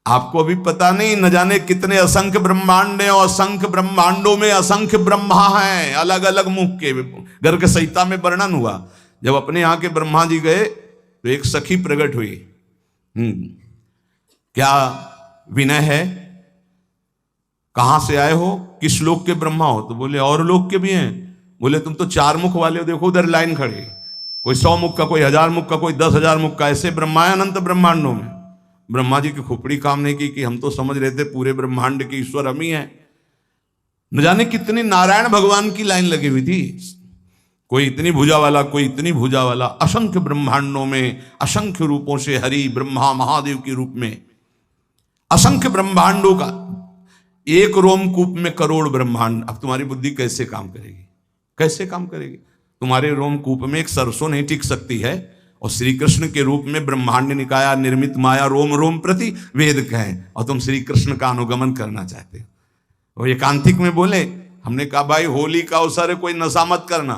आपको अभी पता नहीं, न जाने कितने असंख्य ब्रह्मांड हैं और असंख्य ब्रह्मांडों में असंख्य ब्रह्मा हैं, अलग अलग मुख के। गर्ग संहिता में वर्णन हुआ, जब अपने यहाँ के ब्रह्मा जी गए तो एक सखी प्रकट हुई। क्या विनय है, कहां से आए हो, किस लोक के ब्रह्मा हो? तो बोले और लोक के भी हैं। बोले तुम तो 4 मुख वाले हो, देखो उधर लाइन खड़ी, कोई 100 मुख का, कोई 1000 मुख का, कोई 10,000 मुख का, ऐसे ब्रह्मा है अनंत ब्रह्मांडों में। ब्रह्मा जी की खोपड़ी काम नहीं की कि हम तो समझ रहे थे पूरे ब्रह्मांड के ईश्वर हम ही हैं। न जाने कितनी नारायण भगवान की लाइन लगी हुई थी, कोई इतनी भुजा वाला, कोई इतनी भुजा वाला। असंख्य ब्रह्मांडों में असंख्य रूपों से हरि ब्रह्मा महादेव के रूप में असंख्य ब्रह्मांडों का एक रोमकूप में करोड़ ब्रह्मांड। अब तुम्हारी बुद्धि कैसे काम करेगी, कैसे काम करेगी? तुम्हारे रोमकूप में एक सरसों नहीं टिक सकती है, और श्री कृष्ण के रूप में ब्रह्मांड निकाया निर्मित माया रोम रोम प्रति वेद कहें, और तुम श्री कृष्ण का अनुगमन करना चाहते हो। वो एकांतिक में बोले, हमने कहा भाई होली का अवसर है, कोई नशा मत करना।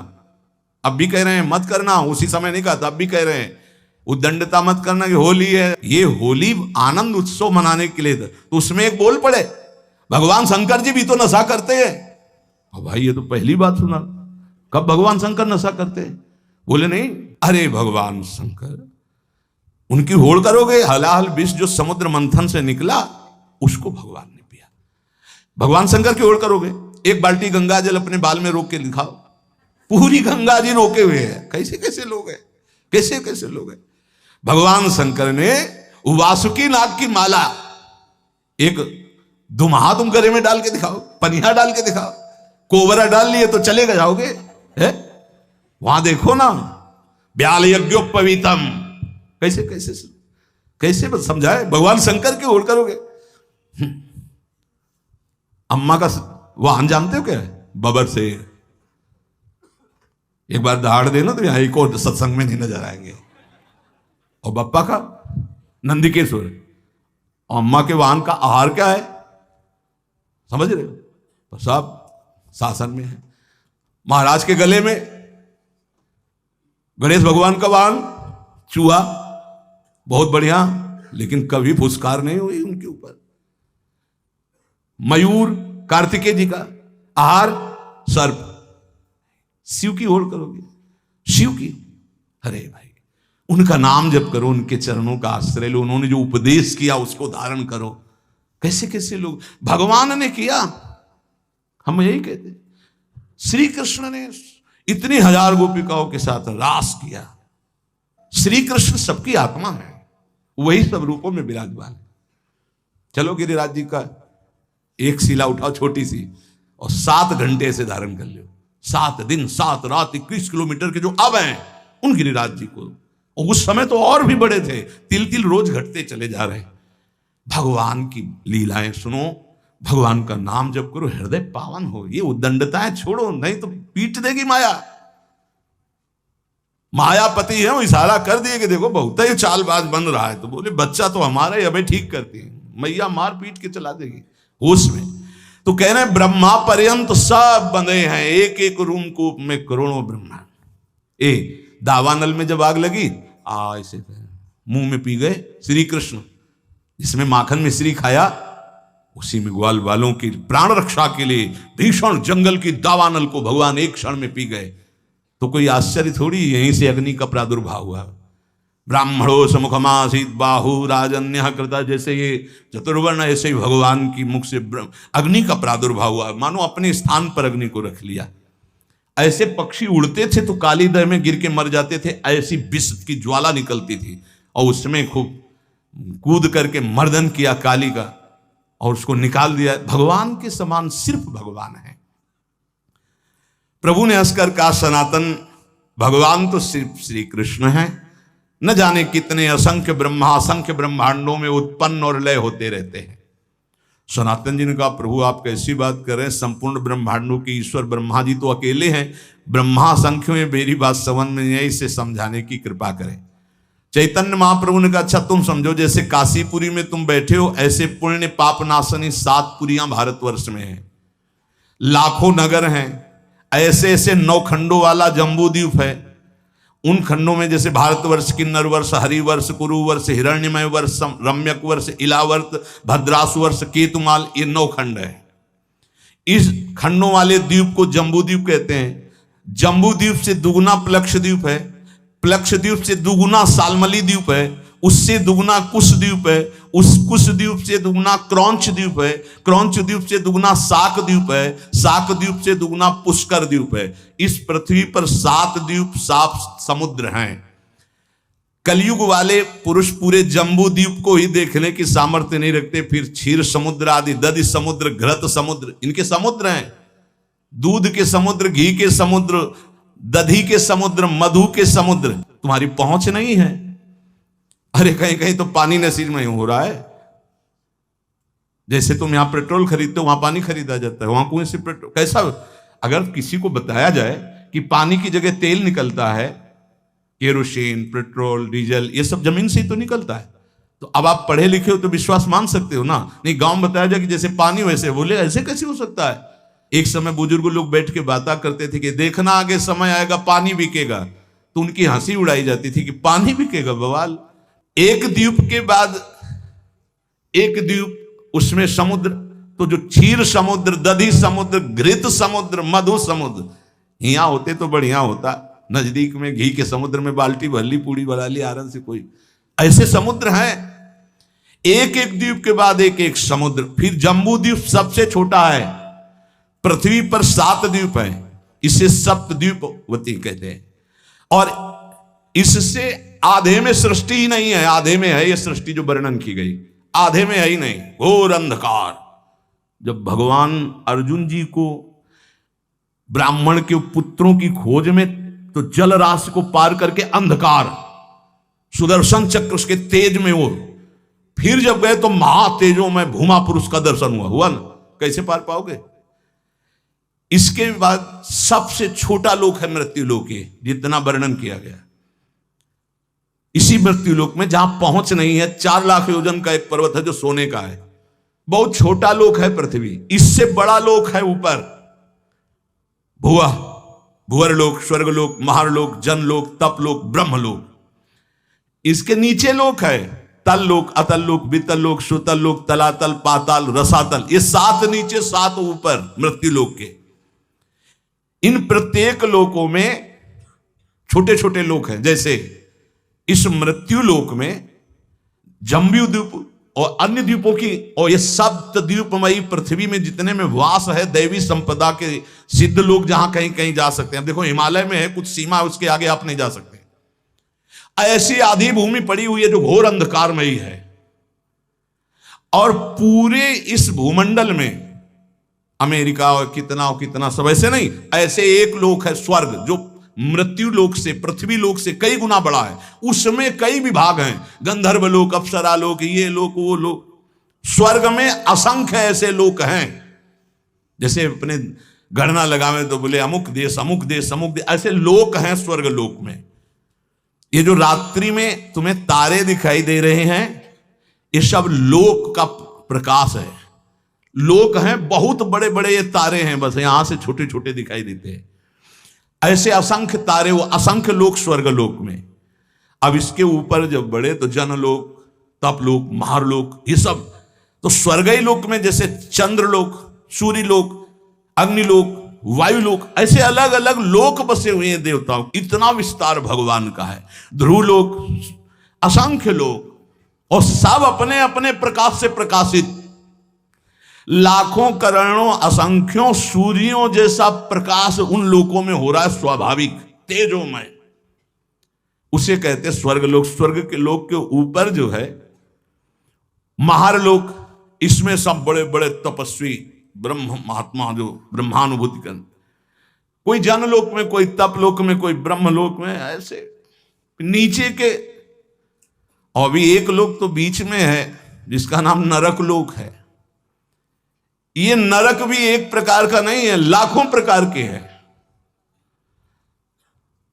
अब भी कह रहे हैं मत करना, उसी समय नहीं कहा था, अब भी कह रहे हैं उद्दंडता मत करना कि होली है। ये होली आनंद उत्सव मनाने के लिए था, तो उसमें एक बोल पड़े भगवान शंकर जी भी तो नशा करते हैं। अब भाई ये तो पहली बात सुना, कब भगवान शंकर नशा करते हैं? बोले नहीं, अरे भगवान शंकर, उनकी होड़ करोगे, हलाहल विष जो समुद्र मंथन से निकला उसको भगवान ने पिया। भगवान शंकर की होड़ करोगे, एक बाल्टी गंगा जल अपने बाल में रोक के दिखाओ, पूरी गंगा जी रोके हुए हैं। कैसे कैसे लोग हैं, कैसे कैसे लोग हैं। भगवान शंकर ने वासुकी नाग की माला एक दुम्हा तुम गले में डाल के दिखाओ, पनिया डाल के दिखाओ, कोबरा डाल लिए तो चले जाओगे है? वहां देखो ना, ब्याल यज्ञोपवीतम, कैसे कैसे कैसे समझाए। भगवान शंकर की ओर करोगे। अम्मा का वाहन जानते हो क्या? बबर से एक बार दहाड़ देना तो यहां एक और सत्संग में नहीं नजर आएंगे। और बप्पा का नंदिकेश्वर। अम्मा के वाहन का आहार क्या है, समझ रहे हो? तो सब शासन में है। महाराज के गले में गणेश भगवान का वाहन चूहा, बहुत बढ़िया, लेकिन कभी फुसकार नहीं हुई उनके ऊपर। मयूर कार्तिकेय जी का आहार सर्प। शिव की ओर करोगे, शिव की, अरे भाई उनका नाम जप करो, उनके चरणों का आश्रय लो, उन्होंने जो उपदेश किया उसको धारण करो। कैसे कैसे लोग, भगवान ने किया, हम यही कहते। श्री कृष्ण ने इतनी 1000 गोपिकाओं के साथ रास किया। श्री कृष्ण सबकी आत्मा है, वही सब रूपों में विराजमान है। चलो गिरिराज जी का एक शिला उठाओ छोटी सी, और 7 घंटे से धारण कर लो। 7 दिन 7 रात 21 किलोमीटर के जो अब हैं उन गिरिराज जी को। और उस समय तो और भी बड़े थे, तिल तिल रोज घटते चले जा रहे। भगवान की लीलाएं सुनो, भगवान का नाम जप करो, हृदय पावन हो। ये उद्दंडताएं छोड़ो, नहीं तो पीट देगी माया। मायापति है, वो इशारा कर दिए कि देखो बहुत ही चालबाज बन रहा है, तो बोले बच्चा तो हमारा ही, हमें ठीक करती है, मैया मार पीट के चला देगी होश में। तो कह रहे हैं ब्रह्मा पर्यंत सब बंधे हैं, एक एक रूम कूप में करोड़ों ब्रह्मा। दावानल में जब आग लगी, ऐसे मुंह में पी गए श्री कृष्ण, जिसमें माखन मिश्री खाया, उसी में ग्वाल वालों की प्राण रक्षा के लिए भीषण जंगल की दावानल को भगवान एक क्षण में पी गए। तो कोई आश्चर्य थोड़ी, यहीं से अग्नि का प्रादुर्भाव हुआ। ब्राह्मणो समुखमासीत बाहु राजन्य कृता, जैसे ये चतुर्वर्ण, ऐसे ही भगवान की मुख से अग्नि का प्रादुर्भाव हुआ, मानो अपने स्थान पर अग्नि को रख लिया। ऐसे पक्षी उड़ते थे तो काली दह में गिर के मर जाते थे, ऐसी विष की ज्वाला निकलती थी, और उसमें खूब कूद करके मर्दन किया काली का, और उसको निकाल दिया। भगवान के समान सिर्फ भगवान है। प्रभु ने हंसकर कहा, सनातन भगवान तो सिर्फ श्री कृष्ण है, न जाने कितने असंख्य ब्रह्मा असंख्य ब्रह्मांडों में उत्पन्न और लय होते रहते हैं। सनातन जी ने कहा, प्रभु आप कैसी बात कर रहे हैं, संपूर्ण ब्रह्मांडों के ईश्वर ब्रह्मा जी तो अकेले हैं, ब्रह्मा संख्य में मेरी बात समझ में नहीं, इसे समझाने की कृपा करें। चैतन्य महाप्रभु ने कहा, अच्छा तुम समझो, जैसे काशीपुरी में तुम बैठे हो, ऐसे पुण्य पाप नाशनी 7 पुरियां भारतवर्ष में हैं, लाखों नगर हैं, ऐसे ऐसे 9 खंडों वाला जम्बू द्वीप है, उन खंडों में जैसे भारतवर्ष, किन्नर वर्ष, हरिवर्ष, कुरुवर्ष, हिरण्यमय वर्ष, रम्यक वर्ष, इलावर्त, भद्रासु वर्ष, केतुमाल, ये 9 खंड है। इस खंडों वाले द्वीप को जम्बू द्वीप कहते हैं। जम्बू द्वीप से दुगुना प्लक्ष द्वीप है, प्लक्ष द्वीप से दुगुना सालमली द्वीप है, उससे दुगुना कुश द्वीप है, उस कुश द्वीप से दुगुना क्रौंच द्वीप है, क्रौंच द्वीप से दुगुना साक द्वीप है, साक द्वीप से दुगुना पुष्कर द्वीप है। इस पृथ्वी पर 7 द्वीप, 7 समुद्र हैं। कलयुग वाले पुरुष पूरे जम्बू द्वीप को ही देखने की सामर्थ्य नहीं रखते, फिर क्षीर समुद्र आदि, दधि समुद्र, घृत समुद्र, इनके समुद्र हैं। दूध के समुद्र, घी के समुद्र, दधी के समुद्र, मधु के समुद्र, तुम्हारी पहुंच नहीं है। अरे कहीं कहीं तो पानी नसीब नहीं हो रहा है। जैसे तुम यहां पेट्रोल खरीदते हो, वहां पानी खरीदा जाता है, वहां कुएं से पेट्रोल। कैसा, अगर किसी को बताया जाए कि पानी की जगह तेल निकलता है, केरोसिन, पेट्रोल, डीजल, ये सब जमीन से ही तो निकलता है, तो अब आप पढ़े लिखे हो तो विश्वास मान सकते हो ना। नहीं, गांव में बताया जाए कि जैसे पानी वैसे, बोले ऐसे कैसे हो सकता है। एक समय बुजुर्ग लोग बैठ के बातें करते थे कि देखना आगे समय आएगा पानी बिकेगा, तो उनकी हंसी उड़ाई जाती थी कि पानी बिकेगा, बवाल। एक द्वीप के बाद एक द्वीप, उसमें समुद्र, तो जो क्षीर समुद्र, दधी समुद्र, घृत समुद्र, मधु समुद्र, यहां होते तो बढ़िया होता। नजदीक में घी के समुद्र में बाल्टी भर ली, पूड़ी बना ली आराम से। कोई ऐसे समुद्र हैं, एक एक द्वीप के बाद एक एक समुद्र। फिर जम्बू द्वीप सबसे छोटा है, पृथ्वी पर 7 द्वीप हैं, इसे सप्तद्वीपवती कहते हैं। और इससे आधे में सृष्टि ही नहीं है, आधे में है ये सृष्टि जो वर्णन की गई, आधे में है ही नहीं, घोर अंधकार। जब भगवान अर्जुन जी को ब्राह्मण के पुत्रों की खोज में, तो जल राशि को पार करके अंधकार, सुदर्शन चक्र उसके तेज में हो, फिर जब गए तो महातेजों में भूमा पुरुष का दर्शन हुआ ना, कैसे पार पाओगे। इसके बाद सबसे छोटा लोक है मृत्यु लोक, जितना वर्णन किया गया। इसी मृत्यु लोक में जहां पहुंच नहीं है, 4 लाख योजन का एक पर्वत है जो सोने का है, बहुत छोटा लोक है पृथ्वी। इससे बड़ा लोक है ऊपर, भुआ, भुवरलोक, स्वर्गलोक, महारलोक, जनलोक, तपलोक, ब्रह्मलोक। इसके नीचे लोक है तल लोक, अतल लोक, वितल लोक, सुतल लोक, तलातल, पाताल, रसातल। ये 7 नीचे 7 ऊपर मृत्यु लोक के। इन प्रत्येक लोकों में छोटे छोटे लोक हैं। जैसे इस मृत्यु लोक में जम्बू द्वीप और अन्य द्वीपों की, और ये सप्त द्वीपमयी पृथ्वी में जितने में वास है दैवी संपदा के सिद्ध लोग, जहां कहीं कहीं जा सकते हैं। देखो हिमालय में है कुछ सीमा, उसके आगे आप नहीं जा सकते। ऐसी आधी भूमि पड़ी हुई है जो घोर अंधकारमयी है। और पूरे इस भूमंडल में अमेरिका और कितना सब ऐसे नहीं, ऐसे एक लोक है स्वर्ग, जो मृत्यु लोक से, पृथ्वी लोक से कई गुना बड़ा है। उसमें कई विभाग हैं, गंधर्व लोक, अप्सरा लोक, ये लोक, वो लोक। स्वर्ग में असंख्य ऐसे लोक हैं। जैसे अपने गणना लगावे तो बोले अमुक देश, अमुक देश, अमुक देश, ऐसे लोक हैं स्वर्ग लोक में। ये जो रात्रि में तुम्हें तारे दिखाई दे रहे हैं, ये सब लोक का प्रकाश है। लोक हैं, बहुत बड़े बड़े ये तारे हैं, बस यहां से छोटे छोटे दिखाई देते हैं। ऐसे असंख्य तारे, वो असंख्य लोक स्वर्ग लोक में। अब इसके ऊपर जब बढ़े तो जनलोक, तपलोक, महारलोक, ये सब तो स्वर्गीय लोक में जैसे चंद्रलोक, सूर्यलोक, अग्निलोक, वायुलोक, ऐसे अलग अलग लोक बसे हुए हैं देवताओं। इतना विस्तार भगवान का है। ध्रुवलोक, असंख्य लोक, और सब अपने अपने प्रकाश से प्रकाशित। लाखों करोड़ों असंख्यों सूर्यों जैसा प्रकाश उन लोकों में हो रहा है, स्वाभाविक तेजोमय। उसे कहते स्वर्गलोक। स्वर्ग के लोक के ऊपर जो है महारलोक, इसमें सब बड़े बड़े तपस्वी ब्रह्म महात्मा जो ब्रह्मानुभूति कर, कोई जनलोक में, कोई तपलोक में, कोई ब्रह्मलोक में, ऐसे नीचे के। और भी एक लोक तो बीच में है जिसका नाम नरक लोक है। ये नरक भी एक प्रकार का नहीं है, लाखों प्रकार के हैं।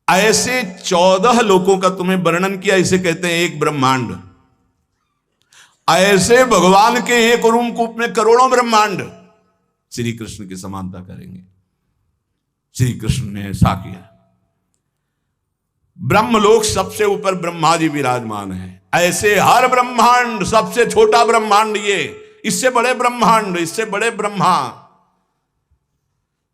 ऐसे 14 लोकों का तुम्हें वर्णन किया, इसे कहते हैं एक ब्रह्मांड। ऐसे भगवान के एक रूम कूप में करोड़ों ब्रह्मांड श्री कृष्ण की समानता करेंगे। श्री कृष्ण ने ऐसा किया। ब्रह्मलोक सबसे ऊपर ब्रह्मा जी विराजमान है। ऐसे हर ब्रह्मांड, सबसे छोटा ब्रह्मांड ये, इससे बड़े ब्रह्मांड, इससे बड़े ब्रह्मा।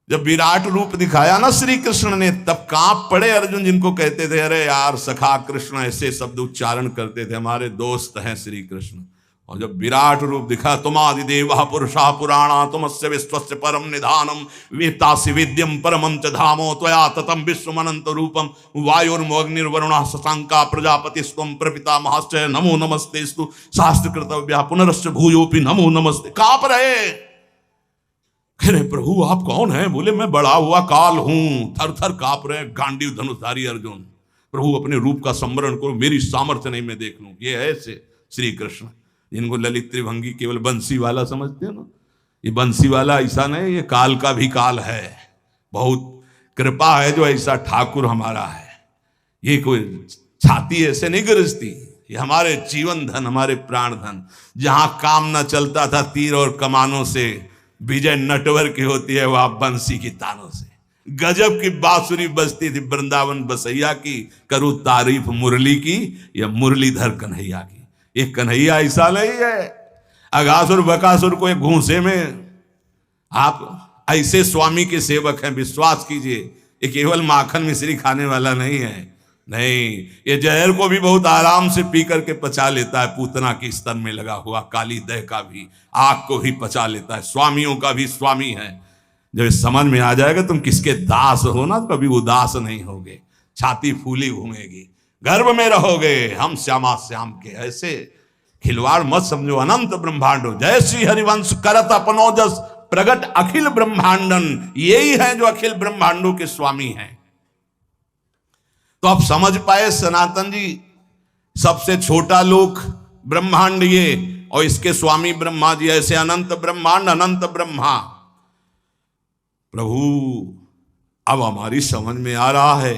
जब विराट रूप दिखाया ना श्री कृष्ण ने, तब कांप पड़े अर्जुन, जिनको कहते थे अरे यार सखा कृष्ण, ऐसे शब्द उच्चारण करते थे, हमारे दोस्त हैं श्री कृष्ण। और जब विराट रूप दिखा, तुमादि देवा पुरुषा पुराणा तुमस्य विश्वस्य परम निधानम वेत्तासि वेद्यम परमं च धामो त्वया ततं विश्वमनंत रूपम वायुर्मोऽग्निर्वरुणः शशांका प्रजापतिस्त्वं प्रपितामहश्च नमो नमस्तेस्तु शास्त्रकृतव्या पुनरश्च भूयोपि नमो नमस्ते। कांप रहे, अरे प्रभु आप कौन हैं? बोले मैं बड़ा हुआ काल हूं। थर थर कांप रहे, गांडीव धनुषधारी अर्जुन। प्रभु अपने रूप का स्मरण करो, मेरी सामर्थ्य नहीं मैं देख लूं। ये है ऐसे श्री कृष्ण, जिनको ललित त्रिभंगी केवल बंसी वाला समझते हो ना, ये बंसी वाला ऐसा नहीं, ये काल का भी काल है। बहुत कृपा है जो ऐसा ठाकुर हमारा है। ये कोई छाती ऐसे नहीं गरजती, ये हमारे जीवन धन, हमारे प्राण धन। जहां काम न चलता था तीर और कमानों से, विजय नटवर की होती है वह बंसी की तानों से। गजब की बांसुरी बजती थी वृंदावन बसैया की, करूं तारीफ मुरली की या मुरलीधर कन्हैया की। ये कन्हैया ऐसा नहीं है अगासुर बकासुर को एक घूंसे में। आप ऐसे स्वामी के सेवक हैं, विश्वास कीजिए। ये केवल माखन मिश्री खाने वाला नहीं है, नहीं, ये जहर को भी बहुत आराम से पी करके पचा लेता है। पूतना के स्तन में लगा हुआ काली दह का भी, आग को भी पचा लेता है। स्वामियों का भी स्वामी है। जब समझ में आ जाएगा तुम किसके दास हो ना, तो कभी उदास नहीं होगे, छाती फूली घूमेगी, गर्भ में रहोगे। हम श्यामा श्याम के ऐसे खिलवाड़ मत समझो। अनंत ब्रह्मांडो जय श्री हरिवंश करत अपनोजस प्रगट अखिल ब्रह्मांडन, यही है जो अखिल ब्रह्मांडों के स्वामी हैं। तो आप समझ पाए सनातन जी, सबसे छोटा लोक ब्रह्मांड ये, और इसके स्वामी ब्रह्मा जी। ऐसे अनंत ब्रह्मांड, अनंत ब्रह्मा। प्रभु अब हमारी समझ में आ रहा है।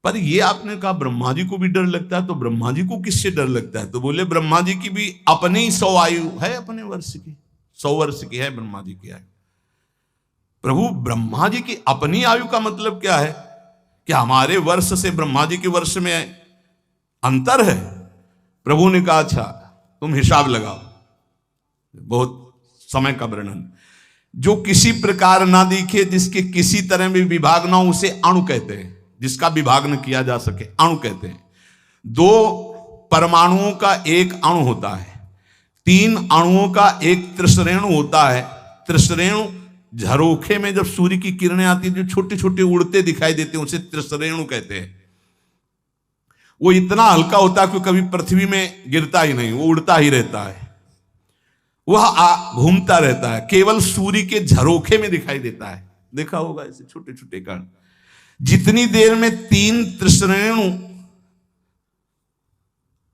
पर ये आपने कहा ब्रह्मा जी को भी डर लगता है, तो ब्रह्मा जी को किससे डर लगता है? तो बोले ब्रह्मा जी की भी अपनी 100 आयु है, अपने वर्ष की 100 वर्ष की है ब्रह्मा जी की आयु। प्रभु ब्रह्मा जी की अपनी आयु का मतलब क्या है? कि हमारे वर्ष से ब्रह्मा जी के वर्ष में अंतर है? प्रभु ने कहा अच्छा तुम हिसाब लगाओ, बहुत समय का वर्णन। जो किसी प्रकार ना दिखे, जिसके किसी तरह भी विभाग ना हो, उसे अणु कहते हैं। जिसका विभाग न किया जा सके अणु कहते हैं। 2 परमाणुओं का एक अणु होता है, 3 अणुओं का एक त्रिश्रेणु होता है। त्रिश्रेणु झरोखे में जब सूर्य की किरणें आती है, जो छोटे छोटे उड़ते दिखाई देते हैं, उसे त्रिश्रेणु कहते हैं। वो इतना हल्का होता है कि कभी पृथ्वी में गिरता ही नहीं, वो उड़ता ही रहता है, वह घूमता रहता है, केवल सूर्य के झरोखे में दिखाई देता है। देखा होगा ऐसे छोटे छोटे कण। जितनी देर में 3 त्रिश्रेणु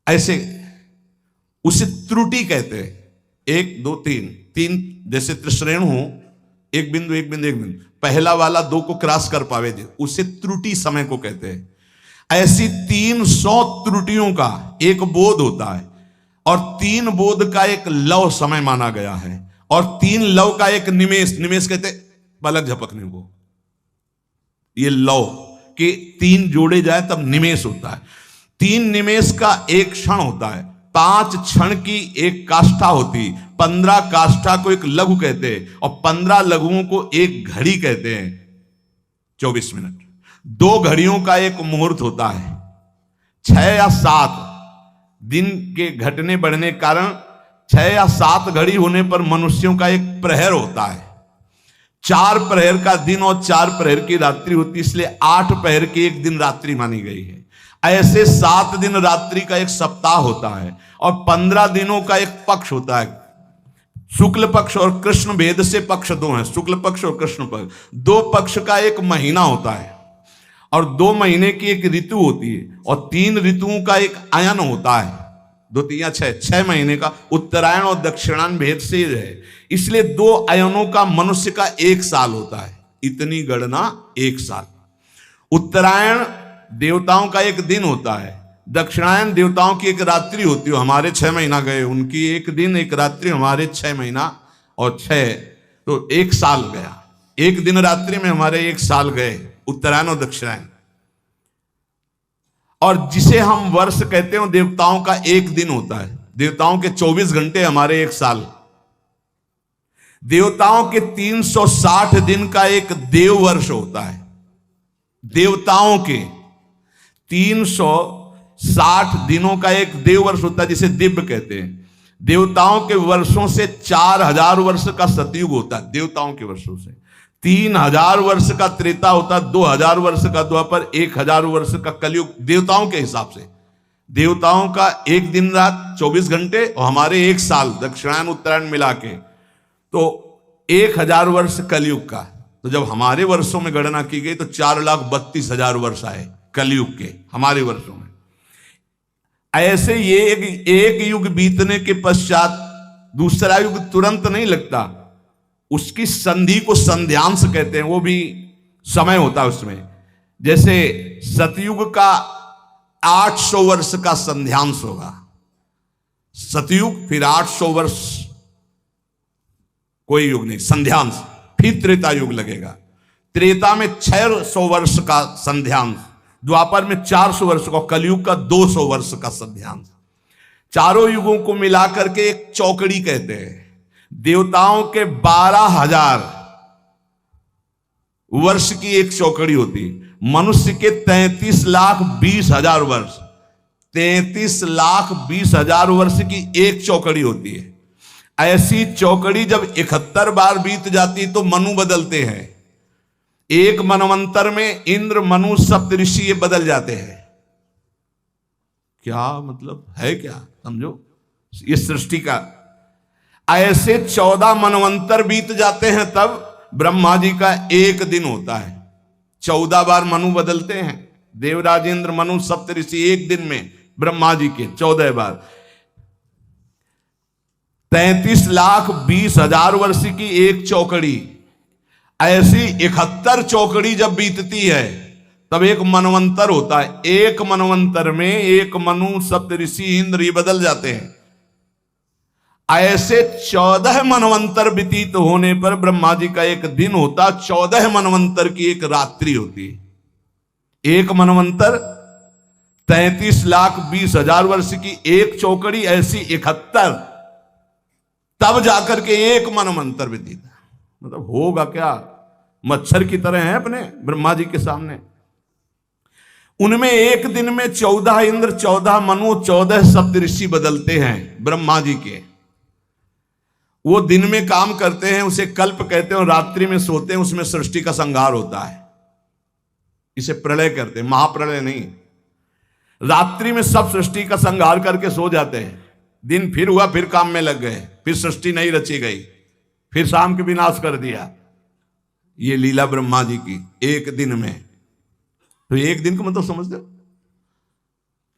ऐसे, उसे त्रुटि कहते हैं। 1 2 3 जैसे त्रिश्रेणु हो, एक बिंदु एक बिंदु एक बिंदु, पहला वाला 2 को क्रॉस कर पावे दे, उसे त्रुटि समय को कहते हैं। ऐसी 300 त्रुटियों का एक बोध होता है, और 3 बोध का एक लव समय माना गया है, और 3 लव का एक निमेष, निमेष कहते पलक झपकने को। ये लव के 3 जोड़े जाए तब निमेष होता है। 3 निमेष का एक क्षण होता है, 5 क्षण की एक काष्ठा होती, 15 काष्ठा को एक लघु कहते हैं, और 15 लघुओं को एक घड़ी कहते हैं, 24 मिनट। 2 घड़ियों का एक मुहूर्त होता है। 6 या 7 दिन के घटने बढ़ने कारण 6 या 7 घड़ी होने पर मनुष्यों का एक प्रहर होता है। 4 प्रहर का दिन और 4 प्रहर की रात्रि होती, इसलिए 8 प्रहर की एक दिन रात्रि मानी गई है। ऐसे 7 दिन रात्रि का एक सप्ताह होता है, और 15 दिनों का एक पक्ष होता है। शुक्ल पक्ष और कृष्ण भेद से पक्ष 2 हैं, शुक्ल पक्ष और कृष्ण पक्ष। 2 पक्ष का एक महीना होता है, और 2 महीने की एक ऋतु होती है, और 3 ऋतुओं का एक अयन होता है। 2 3 6 महीने का उत्तरायण और दक्षिणायन भेद से है, इसलिए 2 अयनों का मनुष्य का 1 साल होता है। इतनी गणना 1 साल। उत्तरायण देवताओं का एक दिन होता है, दक्षिणायन देवताओं की एक रात्रि होती है। हमारे 6 महीना गए, उनकी एक दिन एक रात्रि, हमारे 6 महीना और 6, तो 1 साल गया। एक दिन रात्रि में हमारे 1 साल गए, उत्तरायण और दक्षिणायन। और जिसे हम वर्ष कहते हैं देवताओं का एक दिन होता है। देवताओं के 24 घंटे हमारे एक साल। देवताओं के 360 दिन का एक देव वर्ष होता है। देवताओं के 360 दिनों का एक देव वर्ष होता है, जिसे दिव्य कहते हैं। देवताओं के वर्षों से 4000 वर्ष का सतयुग होता है। देवताओं के वर्षों से 3000 वर्ष का त्रेता होता है, 2000 वर्ष का द्वापर, 1000 वर्ष का कलयुग। देवताओं के हिसाब से देवताओं का एक दिन रात 24 घंटे और हमारे एक साल दक्षिणायन उत्तरायण मिला के, तो 1000 वर्ष कलयुग का। तो जब हमारे वर्षों में गणना की गई तो 4,32,000 वर्ष आए कलयुग के हमारे वर्षों में। ऐसे ये एक युग बीतने के पश्चात दूसरा युग तुरंत नहीं लगता, उसकी संधि को संध्यांश कहते हैं। वो भी समय होता है उसमें। जैसे सतयुग का 800 वर्ष का संध्यांश होगा, सतयुग, फिर 800 वर्ष कोई युग नहीं संध्यांश, फिर त्रेता युग लगेगा। त्रेता में 600 वर्ष का संध्यांश, द्वापर में 400 वर्ष का, कलयुग का 200 वर्ष का संध्यांश। चारों युगों को मिलाकर के एक चौकड़ी कहते हैं। देवताओं के 12,000 वर्ष की एक चौकड़ी होती, मनुष्य के 33,20,000 वर्ष, 33,20,000 वर्ष की एक चौकड़ी होती है। ऐसी चौकड़ी जब 71 बार बीत जाती तो मनु बदलते हैं। एक मनवंतर में इंद्र, मनु, सप्तऋषि ये बदल जाते हैं। क्या मतलब है, क्या समझो ये सृष्टि का। ऐसे 14 मनवंतर बीत जाते हैं तब ब्रह्मा जी का एक दिन होता है। 14 बार मनु बदलते हैं, देवराज, इंद्र, मनु, सप्तऋषि एक दिन में ब्रह्मा जी के 14 बार। 33,20,000 वर्ष की एक चौकड़ी। ऐसी 71 चौकड़ी जब बीतती है तब एक मनवंतर होता है। एक मनवंतर में एक मनु, सप्तऋषि, इंद्र ये बदल जाते हैं। ऐसे 14 मनवंतर व्यतीत होने पर ब्रह्मा जी का एक दिन होता, 14 मनवंतर की एक रात्रि होती। एक मनवंतर 33,20,000 वर्ष की एक चौकड़ी, ऐसी 71, तब जाकर के एक मनवंतर व्यतीत। मतलब होगा क्या, मच्छर की तरह हैं अपने ब्रह्मा जी के सामने। उनमें एक दिन में 14 इंद्र, 14 मनु, 14 सप्तऋषि बदलते हैं ब्रह्मा जी के। वो दिन में काम करते हैं, उसे कल्प कहते हैं, और रात्रि में सोते हैं, उसमें सृष्टि का संहार होता है। इसे प्रलय करते हैं, महाप्रलय नहीं। रात्रि में सब सृष्टि का संहार करके सो जाते हैं। दिन फिर हुआ, फिर काम में लग गए, फिर सृष्टि नहीं रची गई, फिर शाम के विनाश कर दिया। ये लीला ब्रह्मा जी की एक दिन में। तो एक दिन को मतलब समझ दो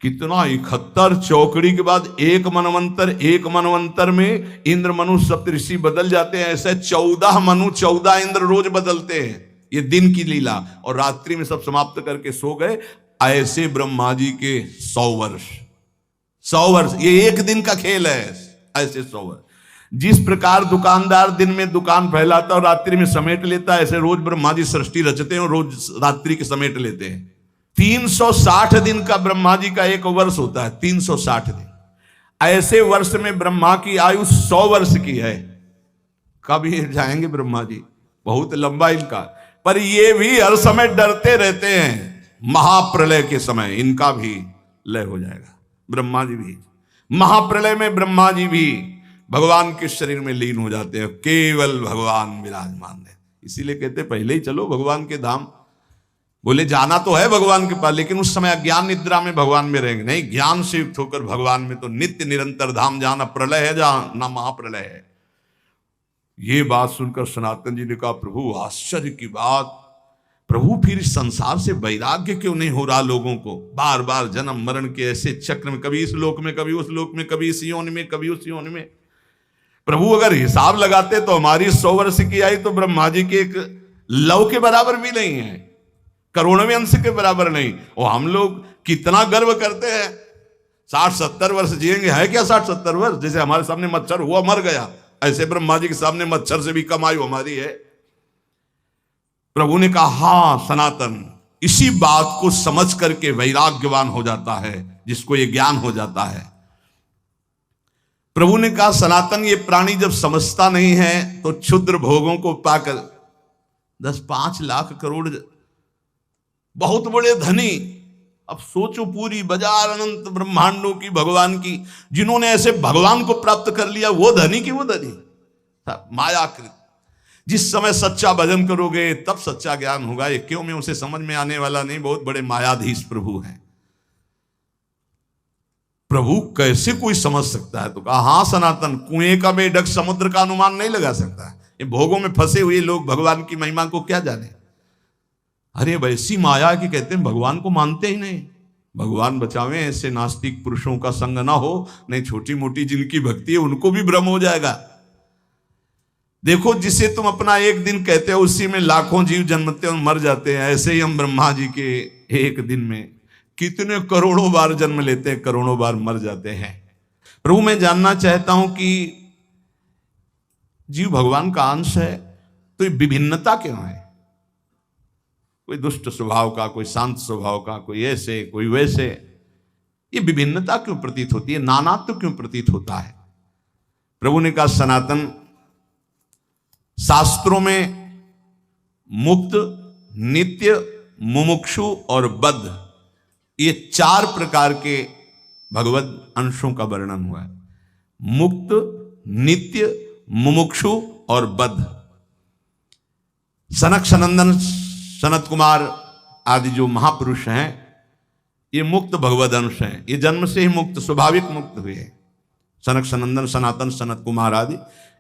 कितना, 71 चौकड़ी के बाद एक मनवंतर। एक मनवंतर में इंद्र, मनु, सप्तऋषि बदल जाते हैं। ऐसे 14 मनु, 14 इंद्र रोज बदलते हैं। ये दिन की लीला। और रात्रि में सब समाप्त करके सो गए। ऐसे ब्रह्मा जी के 100 वर्ष, 100 वर्ष, ये एक दिन का खेल है। ऐसे 100 वर्ष। जिस प्रकार दुकानदार दिन में दुकान फैलाता और रात्रि में समेट लेता है, ऐसे रोज ब्रह्मा जी सृष्टि रचते हैं और रोज रात्रि के समेट लेते हैं। 360 दिन का ब्रह्मा जी का एक वर्ष होता है, 360 दिन। ऐसे वर्ष में ब्रह्मा की आयु 100 वर्ष की है। कब ये जाएंगे ब्रह्मा जी, बहुत लंबा इनका। पर ये भी हर समय डरते रहते हैं, महाप्रलय के समय इनका भी लय हो जाएगा। ब्रह्मा जी भी महाप्रलय में, ब्रह्मा जी भी भगवान के शरीर में लीन हो जाते हैं, केवल भगवान विराजमान है। इसीलिए कहते पहले ही चलो भगवान के धाम। बोले जाना तो है भगवान के पास, लेकिन उस समय अज्ञान निद्रा में भगवान में रहेंगे। नहीं, ज्ञान से युक्त होकर भगवान में तो नित्य निरंतर धाम जाना। प्रलय है जहां, ना महाप्रलय है। ये बात सुनकर सनातन जी ने कहा, प्रभु आश्चर्य की बात, प्रभु फिर इस संसार से वैराग्य क्यों नहीं हो रहा लोगों को? बार बार जन्म मरण के ऐसे चक्र में, कभी इस लोक में, कभी उस लोक में, कभी इस योनि में, कभी उस योनि में। प्रभु अगर हिसाब लगाते तो हमारी 100 वर्ष की आई तो ब्रह्मा जी के एक लव के बराबर भी नहीं है, करोड़वें अंश के बराबर नहीं। और हम लोग कितना गर्व करते हैं, 60-70 वर्ष जिएंगे। है क्या 60-70 वर्ष? जैसे हमारे सामने मच्छर हुआ मर गया, ऐसे ब्रह्मा जी के सामने मच्छर से भी कम आयु हमारी है। प्रभु ने कहा, हाँ सनातन, इसी बात को समझ करके वैराग्यवान हो जाता है, जिसको ये ज्ञान हो जाता है। प्रभु ने कहा सनातन ये प्राणी जब समझता नहीं है तो क्षुद्र भोगों को पाकर 10-5 लाख करोड़ बहुत बड़े धनी, अब सोचो पूरी बाजार अनंत ब्रह्मांडों की भगवान की, जिन्होंने ऐसे भगवान को प्राप्त कर लिया, वो धनी की वो धनी मायाकृत। जिस समय सच्चा भजन करोगे तब सच्चा ज्ञान होगा, ये क्यों में उसे समझ में आने वाला नहीं। बहुत बड़े मायाधीश प्रभु हैं। प्रभु कैसे कोई समझ सकता है? तो कहा हाँ सनातन, कुएं का बेढक समुद्र का अनुमान नहीं लगा सकता। ये भोगों में फंसे हुए लोग भगवान की महिमा को क्या जाने। अरे वैसी माया की कहते हैं भगवान को मानते ही नहीं। भगवान बचावे ऐसे नास्तिक पुरुषों का संग ना हो, नहीं छोटी मोटी जिनकी भक्ति है उनको भी भ्रम हो जाएगा। देखो जिसे तुम अपना एक दिन कहते हो उसी में लाखों जीव जन्मते और मर जाते हैं। ऐसे ही हम ब्रह्मा जी के एक दिन में कितने करोड़ों बार जन्म लेते हैं, करोड़ों बार मर जाते हैं। प्रभु मैं जानना चाहता हूं कि जीव भगवान का अंश है तो ये विभिन्नता क्यों है? कोई दुष्ट स्वभाव का, कोई शांत स्वभाव का, कोई ऐसे कोई वैसे, ये विभिन्नता क्यों प्रतीत होती है? नानात्व क्यों प्रतीत होता है? प्रभु ने कहा सनातन शास्त्रों में मुक्त, नित्य, मुमुक्षु और बद्ध, ये 4 प्रकार के भगवत अंशों का वर्णन हुआ है। मुक्त, नित्य, मुमुक्षु और बद्ध। सनक सनंदन सनत कुमार आदि जो महापुरुष हैं ये मुक्त भगवद अंश हैं। ये जन्म से ही मुक्त, स्वाभाविक मुक्त हुए हैं। सनक सनंदन सनातन सनत कुमार आदि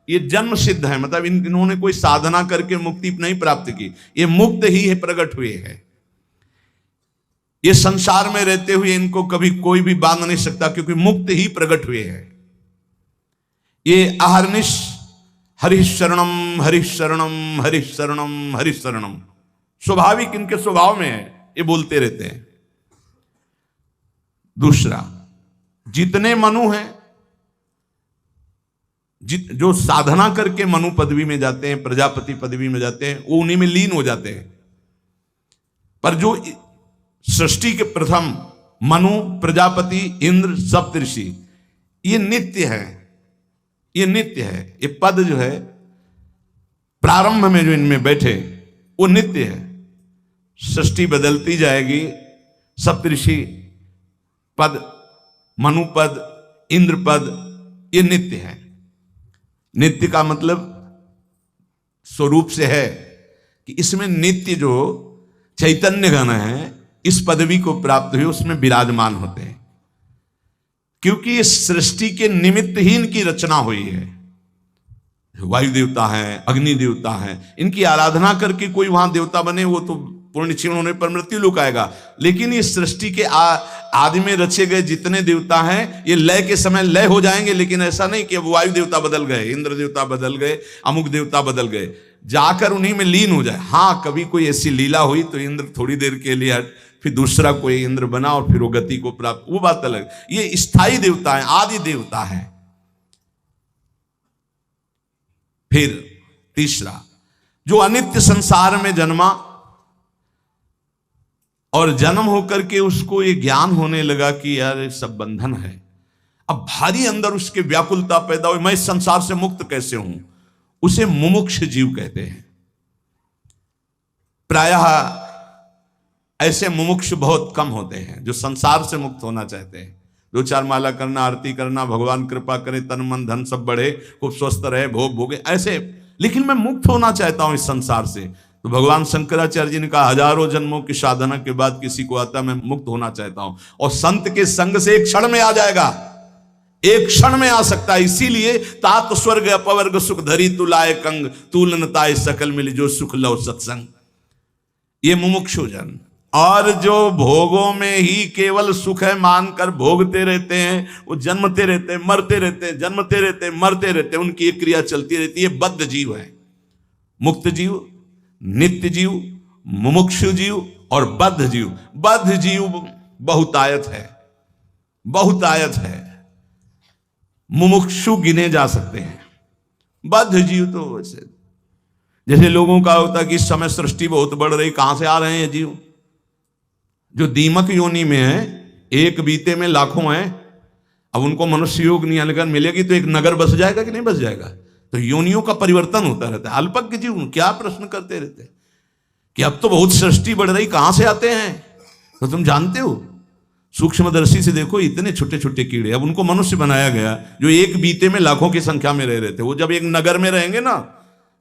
ये जन्म सिद्ध है, मतलब इन्होंने कोई साधना करके मुक्ति नहीं प्राप्त की, ये मुक्त ही है, प्रकट हुए हैं। ये संसार में रहते हुए इनको कभी कोई भी बांध नहीं सकता, क्योंकि मुक्त ही प्रकट हुए हैं। ये अहर्निश हरिशरणम हरिशरणम हरिशरणम हरिशरणम, स्वाभाविक इनके स्वभाव में है, ये बोलते रहते हैं। दूसरा, जितने मनु हैं, जो साधना करके मनु पदवी में जाते हैं, प्रजापति पदवी में जाते हैं, वो उन्हीं में लीन हो जाते हैं। पर जो सृष्टि के प्रथम मनु, प्रजापति, इंद्र, सप्तऋषि, ये नित्य है, ये नित्य है। ये पद जो है प्रारंभ में जो इनमें बैठे वो नित्य है। सृष्टि बदलती जाएगी, सप्तऋषि पद, मनु पद, इंद्र पद, ये नित्य है। नित्य का मतलब स्वरूप से है कि इसमें नित्य जो चैतन्य घन है, इस पदवी को प्राप्त हुए उसमें विराजमान होते हैं, क्योंकि इस सृष्टि के निमित्त ही इनकी रचना हुई है। वायु देवता है, अग्नि देवता है, इनकी आराधना करके कोई वहां देवता बने वो तो पूर्ण क्षीण होने पर मृत्यु लोक आएगा। लेकिन इस सृष्टि के आदि में रचे गए जितने देवता हैं ये लय के समय लय हो जाएंगे, लेकिन ऐसा नहीं कि अब वायु देवता बदल गए, इंद्र देवता बदल गए, अमुक देवता बदल गए, जाकर उन्हीं में लीन हो जाए। हाँ, कभी कोई ऐसी लीला हुई तो इंद्र थोड़ी देर के लिए हट, फिर दूसरा कोई इंद्र बना और फिर वो गति को प्राप्त, वो बात अलग। ये स्थायी देवता है, आदि देवता है। फिर तीसरा, जो अनित्य संसार में जन्मा और जन्म होकर के उसको ये ज्ञान होने लगा कि यार सब बंधन है, अब भारी अंदर उसके व्याकुलता पैदा हुई, मैं इस संसार से मुक्त कैसे हूं, उसे मुमुक्ष जीव कहते हैं। प्रायः ऐसे मुमुक्ष बहुत कम होते हैं जो संसार से मुक्त होना चाहते हैं। 2-4 माला करना, आरती करना, भगवान कृपा करे, तन मन धन सब बढ़े, खूब स्वस्थ रहे, भोग भोगे, ऐसे। लेकिन मैं मुक्त होना चाहता हूं इस संसार से। तो भगवान शंकराचार्य जी ने कहा हजारों जन्मों की साधना के बाद किसी को आता मैं मुक्त होना चाहता हूं, और संत के संग से एक क्षण में आ जाएगा, एक क्षण में आ सकता है। इसीलिए तात स्वर्ग अपवर्ग सुख धरी तुलाए कंग, तुलनताए सकल मिली जो सुख लव सत्संग। ये मुमुक्षु जन, और जो भोगों में ही केवल सुख है मानकर भोगते रहते हैं, वो जन्मते रहते हैं, मरते रहते हैं, जन्मते रहते हैं, मरते रहते हैं, उनकी एक क्रिया चलती रहती है। बद्ध जीव है, मुक्त जीव, नित्य जीव, मुमुक्षु जीव और बद्ध जीव। बद्ध जीव बहुतायत है, बहुतायत है। मुमुक्षु गिने जा सकते हैं, बद्ध जीव तो वैसे जैसे लोगों का होता है कि इस समय सृष्टि बहुत बढ़ रही, कहां से आ रहे हैं ये जीव, जो दीमक योनि में है, एक बीते में लाखों हैं। अब उनको मनुष्य योग नियन मिलेगी तो एक नगर बस जाएगा कि नहीं बस जाएगा? तो योनियों का परिवर्तन होता रहता है। अल्पज्ञ जीव क्या प्रश्न करते रहते हैं कि अब तो बहुत सृष्टि बढ़ रही, कहां से आते हैं? तो तुम जानते हो, सूक्ष्मदर्शी से देखो, इतने छोटे छोटे कीड़े, अब उनको मनुष्य बनाया गया जो एक बीते में लाखों की संख्या में रह रहे थे। वो जब एक नगर में रहेंगे ना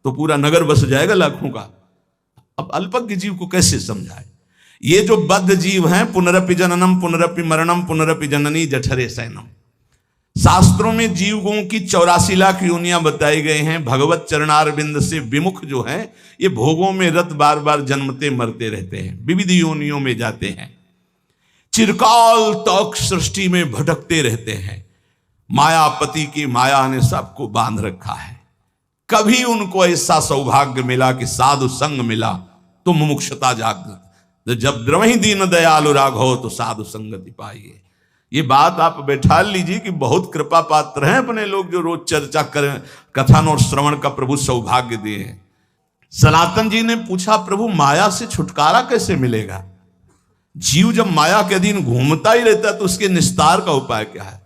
तो पूरा नगर बस जाएगा लाखों का। अब अल्पज्ञ जीव को कैसे समझाए? ये जो बद्ध जीव हैं, पुनरपि जननम पुनरपि मरणम पुनरपि जननी जठरे सैनम। शास्त्रों में जीवों की 84 लाख योनियां बताई गई हैं। भगवत चरणारविंद से विमुख जो हैं, ये भोगों में रत बार बार जन्मते मरते रहते हैं, विविध योनियों में जाते हैं, चिरकाल तक सृष्टि में भटकते रहते हैं। मायापति की माया ने सबको बांध रखा है। कभी उनको ऐसा सौभाग्य मिला कि साधु संग मिला तो मुमुक्षुता जागृत, तो जब द्रवहि दीन दयालु राघव तो साधु संगति पाइए। ये बात आप बैठा लीजिए कि बहुत कृपा पात्र हैं अपने लोग जो रोज चर्चा करें, कथन और श्रवण का प्रभु सौभाग्य दिए हैं। सनातन जी ने पूछा, प्रभु माया से छुटकारा कैसे मिलेगा? जीव जब माया के अधीन घूमता ही रहता है तो उसके निस्तार का उपाय क्या है?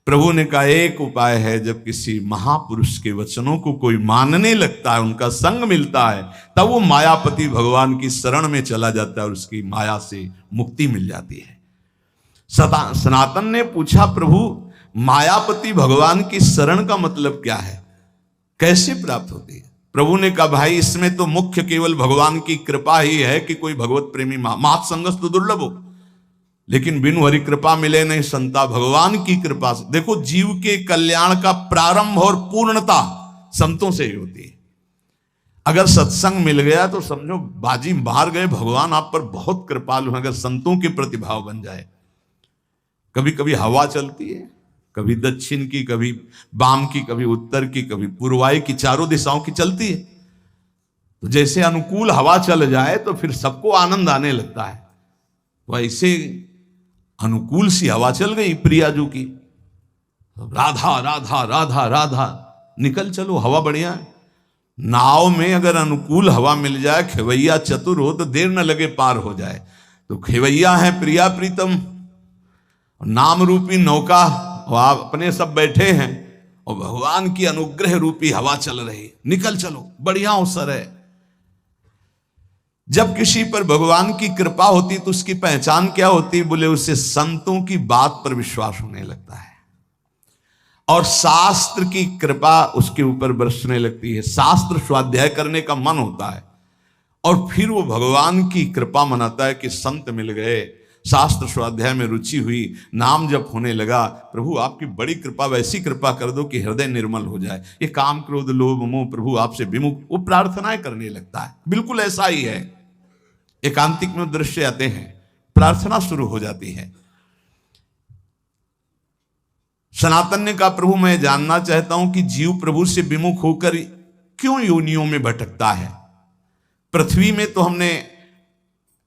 प्रभु ने कहा, एक उपाय है, जब किसी महापुरुष के वचनों को कोई मानने लगता है, उनका संग मिलता है, तब वो मायापति भगवान की शरण में चला जाता है और उसकी माया से मुक्ति मिल जाती है। सनातन ने पूछा, प्रभु मायापति भगवान की शरण का मतलब क्या है, कैसे प्राप्त होती है? प्रभु ने कहा, भाई इसमें तो मुख्य केवल भगवान की कृपा ही है कि कोई भगवत प्रेमी मात संगस तो दुर्लभ हो, लेकिन बिनु हरि कृपा मिले नहीं संता। भगवान की कृपा से देखो, जीव के कल्याण का प्रारंभ और पूर्णता संतों से ही होती है। अगर सत्संग मिल गया तो समझो बाजी मार गए, भगवान आप पर बहुत कृपालु हैं। अगर संतों के प्रतिभाव बन जाए, कभी कभी हवा चलती है, कभी दक्षिण की, कभी वाम की, कभी उत्तर की, कभी पूर्वाई की, चारों दिशाओं की चलती है। तो जैसे अनुकूल हवा चल जाए तो फिर सबको आनंद आने लगता है। वैसे अनुकूल सी हवा चल गई प्रियाजू की, राधा राधा राधा राधा, निकल चलो, हवा बढ़िया है। नाव में अगर अनुकूल हवा मिल जाए, खेवैया चतुर हो तो देर न लगे पार हो जाए। तो खेवैया है प्रिया प्रीतम, नाम रूपी नौका, आप अपने सब बैठे हैं और भगवान की अनुग्रह रूपी हवा चल रही, निकल चलो, बढ़िया अवसर है। जब किसी पर भगवान की कृपा होती तो उसकी पहचान क्या होती? बोले, उसे संतों की बात पर विश्वास होने लगता है और शास्त्र की कृपा उसके ऊपर बरसने लगती है। शास्त्र स्वाध्याय करने का मन होता है और फिर वो भगवान की कृपा मनाता है कि संत मिल गए, शास्त्र स्वाध्याय में रुचि हुई, नाम जप होने लगा। प्रभु आपकी बड़ी कृपा, वैसी कृपा कर दो कि हृदय निर्मल हो जाए, ये काम क्रोध लोभ मोह प्रभु आपसे विमुख, वो प्रार्थनाएं करने लगता है। बिल्कुल ऐसा ही है, एकांतिक में दृश्य आते हैं, प्रार्थना शुरू हो जाती है। सनातन ने कहा, प्रभु मैं जानना चाहता हूं कि जीव प्रभु से विमुख होकर क्यों योनियों में भटकता है? पृथ्वी में तो हमने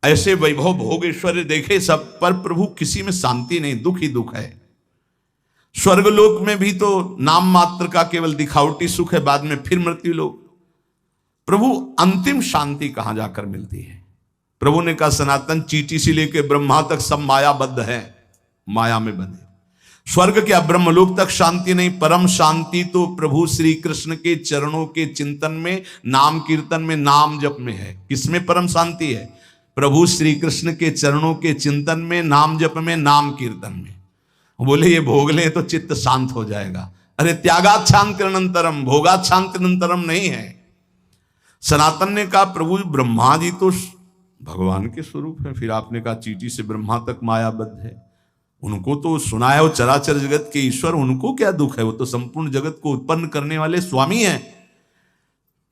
ऐसे वैभव भोग ऐश्वर्य देखे सब, पर प्रभु किसी में शांति नहीं, दुख ही दुख है। स्वर्गलोक में भी तो नाम मात्र का केवल दिखावटी सुख है, बाद में फिर मृत्यु लोक। प्रभु अंतिम शांति कहां जाकर मिलती है? प्रभु ने कहा, सनातन चींटी से लेकर ब्रह्मा तक सब मायाबद्ध है, माया में बंधे। स्वर्ग क्या ब्रह्मलोक तक शांति नहीं, परम शांति तो प्रभु श्री कृष्ण के चरणों के चिंतन में, नाम कीर्तन में, नाम जप में है। किसमें परम शांति है? प्रभु श्री कृष्ण के चरणों के चिंतन में, नाम जप में, नाम कीर्तन में। बोले ये भोग ले तो चित्त शांत हो जाएगा। अरे त्यागात शांतिरनंतरम, भोगात शांतिरनंतरम नहीं है। सनातन ने कहा, प्रभु ब्रह्मा जी तो भगवान के स्वरूप है, फिर आपने कहा चींटी से ब्रह्मा तक मायाबद्ध है, उनको तो सुना है वो चराचर जगत के ईश्वर, उनको क्या दुख है? वो तो संपूर्ण जगत को उत्पन्न करने वाले स्वामी हैं।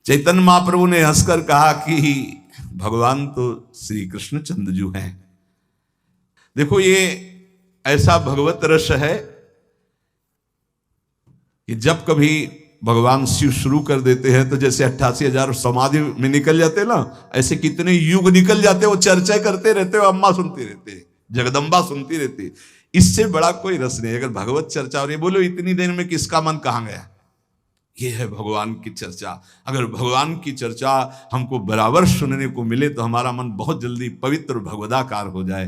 चैतन्य महाप्रभु ने हंसकर कहा कि भगवान तो श्री कृष्ण चंद्रजू हैं। देखो ये ऐसा भगवत रस है कि जब कभी भगवान शिव शुरू कर देते हैं तो जैसे 88,000 समाधि में निकल जाते ना, ऐसे कितने युग निकल जाते, वो चर्चा करते रहते हो, अम्मा सुनती रहती, जगदम्बा सुनती रहती। इससे बड़ा कोई रस नहीं। अगर भगवत चर्चा, और ये बोलो इतनी देर में किसका मन कहां गया? ये है भगवान की चर्चा। अगर भगवान की चर्चा हमको बराबर सुनने को मिले तो हमारा मन बहुत जल्दी पवित्र भगवदाकार हो जाए।